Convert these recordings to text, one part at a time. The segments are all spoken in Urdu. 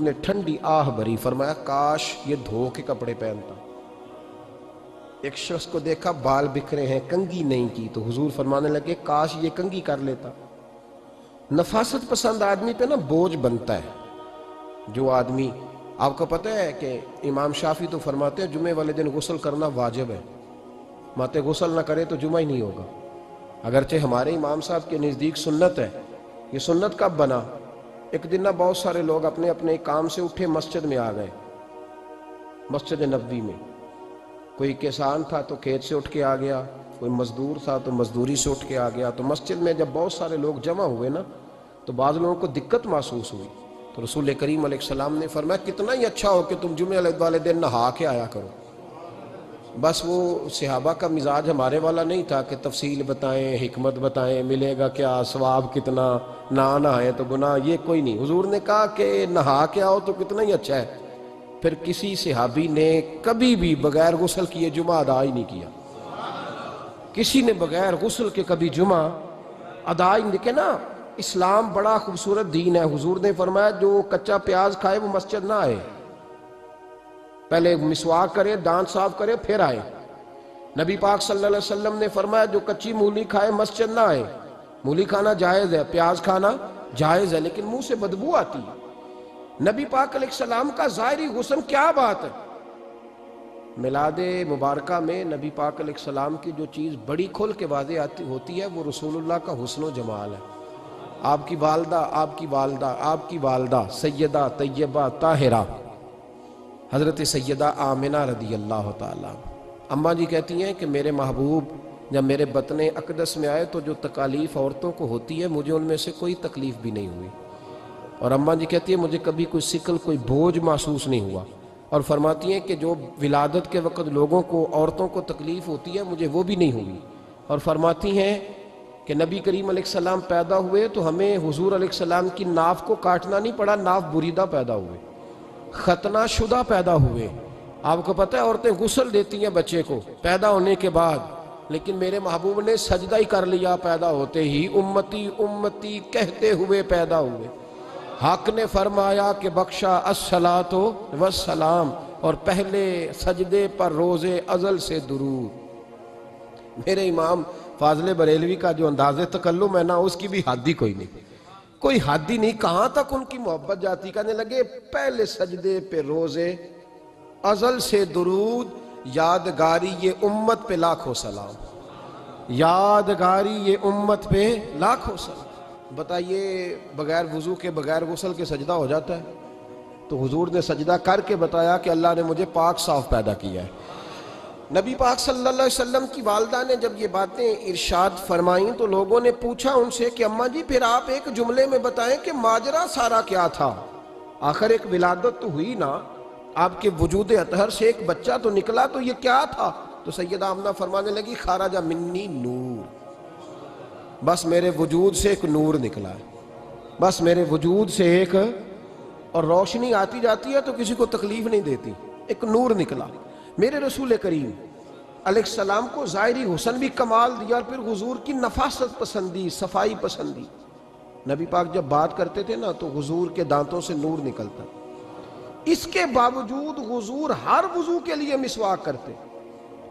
نے ٹھنڈی آہ بھری، فرمایا کاش یہ دھو کے کپڑے پہنتا۔ ایک شخص کو دیکھا بال بکھرے ہیں، کنگھی نہیں کی، تو حضور فرمانے لگے کاش یہ کنگھی کر لیتا۔ نفاست پسند آدمی پہ نا بوجھ بنتا ہے۔ جو آدمی، آپ کو پتہ ہے کہ امام شافعی تو فرماتے ہیں جمعے والے دن غسل کرنا واجب ہے، ماتے غسل نہ کرے تو جمعہ ہی نہیں ہوگا۔ اگرچہ ہمارے امام صاحب کے نزدیک سنت ہے۔ یہ سنت کب بنا؟ ایک دن نہ بہت سارے لوگ اپنے اپنے کام سے اٹھے مسجد میں آ گئے، مسجد نبوی میں۔ کوئی کسان تھا تو کھیت سے اٹھ کے آ گیا، کوئی مزدور تھا تو مزدوری سے اٹھ کے آ گیا۔ تو مسجد میں جب بہت سارے لوگ جمع ہوئے نا تو بعض لوگوں کو دقت محسوس ہوئی، تو رسول کریم علیہ السلام نے فرمایا کتنا ہی اچھا ہو کہ تم جمعے والے دن نہا کے آیا کرو۔ بس وہ صحابہ کا مزاج ہمارے والا نہیں تھا کہ تفصیل بتائیں، حکمت بتائیں، ملے گا کیا، ثواب کتنا، نہ نہائیں تو گناہ، یہ کوئی نہیں۔ حضور نے کہا کہ نہا کے آؤ تو کتنا ہی اچھا ہے۔ پھر کسی صحابی نے کبھی بھی بغیر غسل کیے جمعہ ادا ہی نہیں کیا۔ کسی نے بغیر غسل کے کبھی جمعہ ادا ہی نہیں کیا نا۔ اسلام بڑا خوبصورت دین ہے۔ حضور نے فرمایا جو کچا پیاز کھائے وہ مسجد نہ آئے، پہلے مسواک کرے، دانت صاف کرے، پھر آئے۔ نبی پاک صلی اللہ علیہ وسلم نے فرمایا جو کچی مولی کھائے مسجد نہ آئے۔ مولی کھانا جائز ہے، پیاز کھانا جائز ہے، لیکن منہ سے بدبو آتی ہے۔ نبی پاک علیہ السلام کا ظاہری حسن کیا بات ہے۔ میلاد مبارکہ میں نبی پاک علیہ السلام کی جو چیز بڑی کھل کے واضح ہوتی ہے وہ رسول اللہ کا حسن و جمال ہے۔ آپ کی والدہ سیدہ طیبہ طاہرہ حضرت سیدہ آمنہ رضی اللہ تعالیٰ، اماں جی کہتی ہیں کہ میرے محبوب جب میرے بطن اقدس میں آئے تو جو تکالیف عورتوں کو ہوتی ہے مجھے ان میں سے کوئی تکلیف بھی نہیں ہوئی۔ اور اماں جی کہتی ہیں مجھے کبھی کوئی ثقل، کوئی بوجھ محسوس نہیں ہوا۔ اور فرماتی ہیں کہ جو ولادت کے وقت لوگوں کو، عورتوں کو تکلیف ہوتی ہے مجھے وہ بھی نہیں ہوئی۔ اور فرماتی ہیں کہ نبی کریم علیہ السلام پیدا ہوئے تو ہمیں حضور علیہ السلام کی ناف کو کاٹنا نہیں پڑا، ناف بریدہ پیدا ہوئے، ختنہ شدہ پیدا ہوئے۔ آپ کو پتہ ہے عورتیں غسل دیتی ہیں بچے کو پیدا ہونے کے بعد، لیکن میرے محبوب نے سجدہ ہی کر لیا پیدا ہوتے ہی، امتی امتی کہتے ہوئے پیدا ہوئے۔ حق نے فرمایا کہ بخشا الصلاۃ والسلام، اور پہلے سجدے پر روز ازل سے درود۔ میرے امام فاضل بریلوی کا جو انداز تکلم ہے نا اس کی بھی حد ہی کوئی نہیں، کوئی حد ہی نہیں۔ کہاں تک ان کی محبت جاتی، کہنے لگے پہلے سجدے پہ روز ازل سے درود، یادگاری یہ امت پہ لاکھوں سلام، یادگاری یہ امت پہ لاکھوں سلام۔ بتائیے بغیر وضو کے، بغیر غسل کے سجدہ ہو جاتا ہے؟ تو حضور نے سجدہ کر کے بتایا کہ اللہ نے مجھے پاک صاف پیدا کیا ہے۔ نبی پاک صلی اللہ علیہ وسلم کی والدہ نے جب یہ باتیں ارشاد فرمائیں تو لوگوں نے پوچھا ان سے کہ اماں جی پھر آپ ایک جملے میں بتائیں کہ ماجرا سارا کیا تھا، آخر ایک ولادت تو ہوئی نا، آپ کے وجود اطہر سے ایک بچہ تو نکلا، تو یہ کیا تھا؟ تو سیدہ آمنہ فرمانے لگی خارج منی نور، بس میرے وجود سے ایک نور نکلا ہے، بس میرے وجود سے ایک، اور روشنی آتی جاتی ہے تو کسی کو تکلیف نہیں دیتی، ایک نور نکلا۔ میرے رسول کریم علیہ السلام کو ظاہری حسن بھی کمال دیا، اور پھر حضور کی نفاست پسندی، صفائی پسندی۔ نبی پاک جب بات کرتے تھے نا تو حضور کے دانتوں سے نور نکلتا، اس کے باوجود حضور ہر وضو کے لیے مسواک کرتے۔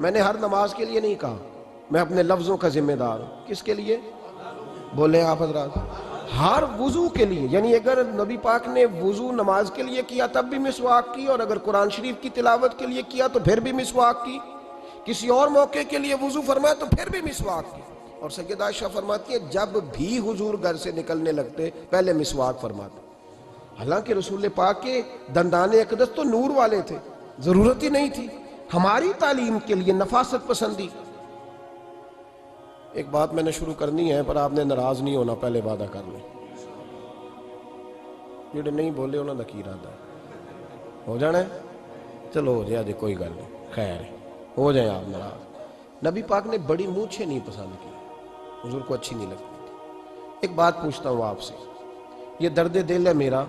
میں نے ہر نماز کے لیے نہیں کہا، میں اپنے لفظوں کا ذمہ دار ہوں۔ کس کے لیے بولیں آپ حضرات؟ ہر وضو کے لیے، یعنی اگر نبی پاک نے وضو نماز کے لیے کیا تب بھی مسواک کی، اور اگر قرآن شریف کی تلاوت کے لیے کیا تو پھر بھی مسواک کی، کسی اور موقع کے لیے وضو فرمایا تو پھر بھی مسواک کی۔ اور سیدہ عائشہ فرماتی ہے جب بھی حضور گھر سے نکلنے لگتے پہلے مسواک فرماتے۔ حالانکہ رسول پاک کے دندان اقدس تو نور والے تھے، ضرورت ہی نہیں تھی۔ ہماری تعلیم کے لیے نفاست پسندی۔ ایک بات میں نے شروع کرنی ہے پر آپ نے ناراض نہیں ہونا، پہلے وعدہ کر لیں، جڑے نہیں بولے انہوں نے کی ارادہ ہو جانا ہے، چلو ہو جائے، کوئی گل نہیں، خیر ہے، ہو جائیں آپ ناراض۔ نبی پاک نے بڑی مونچھیں نہیں پسند کی، حضور کو اچھی نہیں لگتی تھی۔ ایک بات پوچھتا ہوں آپ سے، یہ درد دل ہے میرا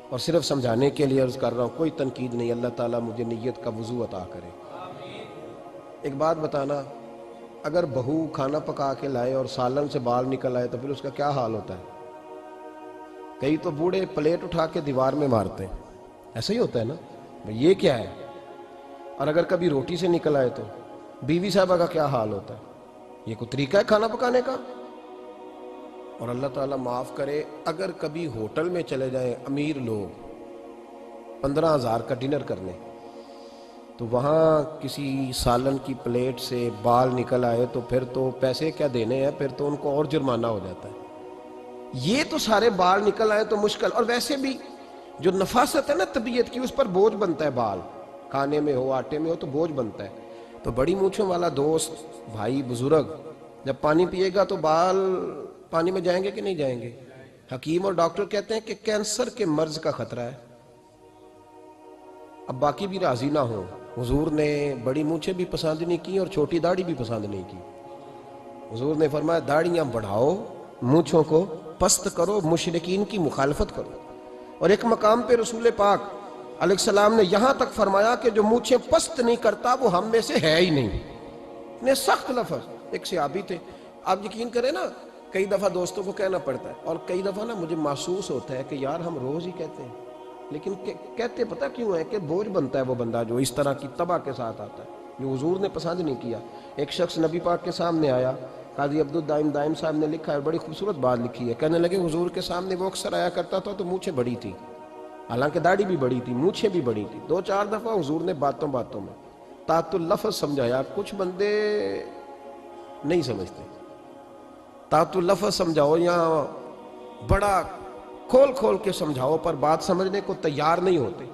اور صرف سمجھانے کے لیے عرض کر رہا ہوں، کوئی تنقید نہیں، اللہ تعالیٰ مجھے نیت کا وضو عطا کرے۔ ایک بات بتانا، اگر بہو کھانا پکا کے لائے اور سالن سے بال نکل آئے تو پھر اس کا کیا حال ہوتا ہے؟ کئی تو بوڑھے پلیٹ اٹھا کے دیوار میں مارتے ہیں، ایسا ہی ہوتا ہے نا بھئی یہ کیا ہے؟ اور اگر کبھی روٹی سے نکل آئے تو بیوی صاحبہ کا کیا حال ہوتا ہے؟ یہ کوئی طریقہ ہے کھانا پکانے کا؟ اور اللہ تعالیٰ معاف کرے، اگر کبھی ہوٹل میں چلے جائیں امیر لوگ 15,000 کا ڈنر کرنے، تو وہاں کسی سالن کی پلیٹ سے بال نکل آئے تو پھر تو پیسے کیا دینے ہیں، پھر تو ان کو اور جرمانہ ہو جاتا ہے۔ یہ تو سارے بال نکل آئے تو مشکل، اور ویسے بھی جو نفاست ہے نا طبیعت کی، اس پر بوجھ بنتا ہے، بال کھانے میں ہو آٹے میں ہو تو بوجھ بنتا ہے۔ تو بڑی مونچھوں والا دوست بھائی بزرگ جب پانی پیے گا تو بال پانی میں جائیں گے کہ نہیں جائیں گے؟ حکیم اور ڈاکٹر کہتے ہیں کہ کینسر کے مرض کا خطرہ ہے۔ اب باقی بھی راضی نہ ہوں، حضور نے بڑی مونچھیں بھی پسند نہیں کی اور چھوٹی داڑھی بھی پسند نہیں کی۔ حضور نے فرمایا داڑھیاں بڑھاؤ، مونچھوں کو پست کرو، مشرکین کی مخالفت کرو۔ اور ایک مقام پہ رسول پاک علیہ السلام نے یہاں تک فرمایا کہ جو مونچھیں پست نہیں کرتا وہ ہم میں سے ہے ہی نہیں۔ اتنے سخت لفظ۔ ایک صحابی تھے، آپ یقین کریں نا، کئی دفعہ دوستوں کو کہنا پڑتا ہے، اور کئی دفعہ نا مجھے محسوس ہوتا ہے کہ یار ہم روز ہی کہتے ہیں، لیکن کہتے پتہ کیوں ہے کہ بوجھ بنتا ہے وہ بندہ جو اس طرح کی تباہ کے ساتھ آتا ہے، جو حضور نے پسند نہیں کیا۔ ایک شخص نبی پاک کے سامنے آیا، قاضی عبدالدائم دائم صاحب نے لکھا ہے، بڑی خوبصورت بات لکھی ہے، کہنے لگے حضور کے سامنے وہ اکثر آیا کرتا تھا تو مونچھیں بڑی تھی، حالانکہ داڑھی بھی بڑی تھی، مونچھیں بھی بڑی تھی۔ 2-4 دفعہ حضور نے باتوں باتوں میں تات اللفظ سمجھایا۔ کچھ بندے نہیں سمجھتے، تات اللفظ سمجھاؤ یا بڑا کھول کھول کے سمجھاؤ پر بات سمجھنے کو تیار نہیں ہوتے۔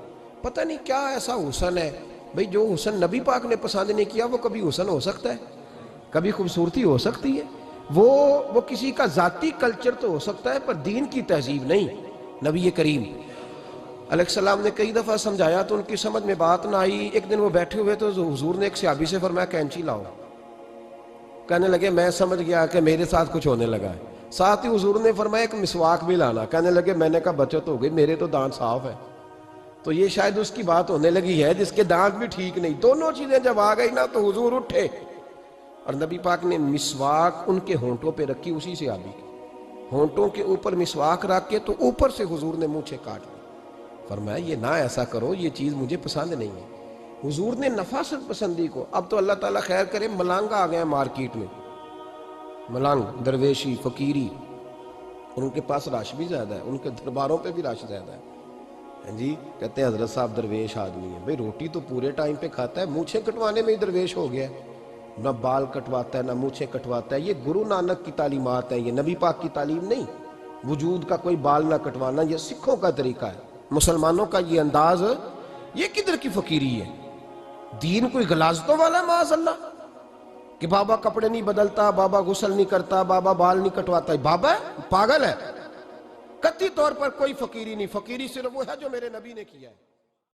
پتہ نہیں کیا ایسا حسن ہے بھئی، جو حسن نبی پاک نے پسند نہیں کیا وہ کبھی حسن ہو سکتا ہے، کبھی خوبصورتی ہو سکتی ہے؟ وہ کسی کا ذاتی کلچر تو ہو سکتا ہے پر دین کی تہذیب نہیں۔ نبی کریم علیہ السلام نے کئی دفعہ سمجھایا تو ان کی سمجھ میں بات نہ آئی۔ ایک دن وہ بیٹھے ہوئے تو حضور نے ایک صحابی سے فرمایا کینچی لاؤ۔ کہنے لگے میں سمجھ گیا کہ میرے ساتھ کچھ ہونے لگا ہے۔ ساتھ ہی حضور نے فرمایا ایک مسواک بھی لانا۔ کہنے لگے میں نے کہا بچت ہو گئی، میرے تو دانت صاف ہے۔ تو یہ شاید اس کی بات ہونے لگی ہے جس کے دانت بھی ٹھیک نہیں۔ دونوں چیزیں جب آ گئی نا تو حضور اٹھے اور نبی پاک نے مسواک ان کے ہونٹوں پہ رکھی، اسی سے آبی کی ہونٹوں کے اوپر مسواک رکھ کے تو اوپر سے حضور نے مونچھیں کاٹ لی۔ فرمایا یہ نہ ایسا کرو، یہ چیز مجھے پسند نہیں ہے۔ حضور نے نفاست پسندی کو، اب تو اللہ تعالیٰ خیر کرے ملانگ آ گئے ہیں مارکیٹ میں، ملانگ درویشی فقیری، اور ان کے پاس رش بھی زیادہ ہے، ان کے درباروں پہ بھی رش زیادہ ہے۔ جی کہتے ہیں حضرت صاحب درویش آدمی ہے۔ بھئی روٹی تو پورے ٹائم پہ کھاتا ہے، مونچھیں کٹوانے میں ہی درویش ہو گیا ہے، نہ بال کٹواتا ہے نہ مونچھیں کٹواتا ہے۔ یہ گرو نانک کی تعلیمات ہیں، یہ نبی پاک کی تعلیم نہیں۔ وجود کا کوئی بال نہ کٹوانا یہ سکھوں کا طریقہ ہے، مسلمانوں کا یہ انداز، یہ کدھر کی فقیری ہے؟ دین کوئی غلاظتوں والا ہے معاذ اللہ، کہ بابا کپڑے نہیں بدلتا، بابا غسل نہیں کرتا، بابا بال نہیں کٹواتا۔ بابا ہے پاگل ہے؟ قطعی طور پر کوئی فقیری نہیں، فقیری صرف وہ ہے جو میرے نبی نے کیا ہے۔